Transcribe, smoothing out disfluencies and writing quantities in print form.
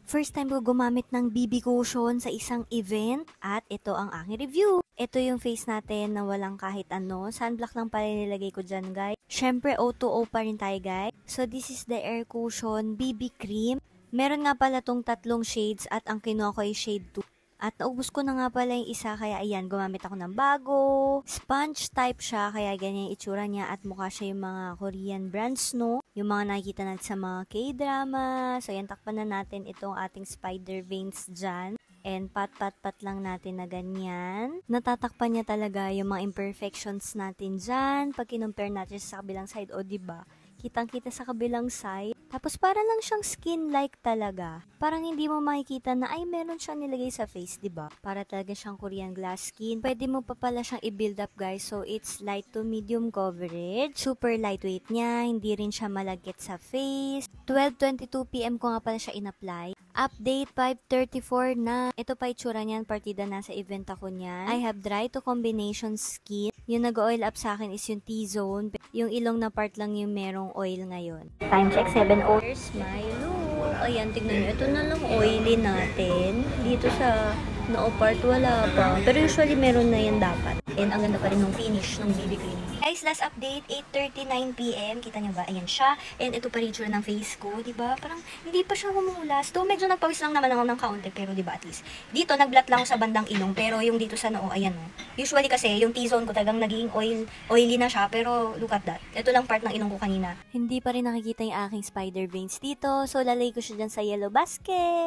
First time ko gumamit ng BB cushion sa isang event at ito ang aking review. Ito yung face natin na walang kahit ano. Sunblock lang pala nilagay ko dyan, guys. Syempre, O2O pa rin tayo, guys. So, this is the Air Cushion BB Cream. Meron nga pala tong tatlong shades at ang kinuha ko ay shade 2. At naubos ko na nga pala yung isa, kaya ayan, gumamit ako ng bago. Sponge type siya, kaya ganyan yung itsura niya at mukha siya yung mga Korean brands, no? Yung mga nakikita natin sa mga K-drama. So, ayan, takpan na natin itong ating spider veins dyan. And pat-pat-pat lang natin na ganyan. Natatakpan niya talaga yung mga imperfections natin dyan. Pag kinumpare natin sa kabilang side, o diba? Kitang-kita sa kabilang side. Tapos para lang siyang skin-like talaga. Parang hindi mo makikita na ay meron siyang nilagay sa face, 'di ba? Para talaga siyang Korean glass skin. Pwede mo pa pala siyang i-build up, guys. So it's light to medium coverage. Super lightweight niya, hindi rin siya malagkit sa face. 12:22 PM ko nga pala siya in-apply. Update 5:34 na. Ito pa itsura niyan, partida na sa event ako niyan. I have dry to combination skin. Yung nag-oil up sa akin is yung T-zone. Yung ilong na part lang yung merong oil ngayon. Time check, 7 hours. My look. Ayan, tignan nyo. Ito na lang oily natin. Dito sa noo part, wala pa. Pero usually meron na yan dapat. And ang ganda pa rin ng finish ng BB cream. Guys, last update, 8:39 PM. Kita nyo ba? Ayan siya. And ito pa rin itsura ng face ko, diba? Parang hindi pa siya humulas. Though medyo nagpawis lang naman ako ng kaunti, pero diba at least. Dito, nag-blot lang ako sa bandang ilong, pero yung dito sa noo, ayan o. Usually kasi, yung T-zone ko talagang naging oily na siya, pero look at that. Ito lang part ng ilong ko kanina. Hindi pa rin nakikita yung aking spider veins dito, so lalagay ko siya dyan sa yellow basket.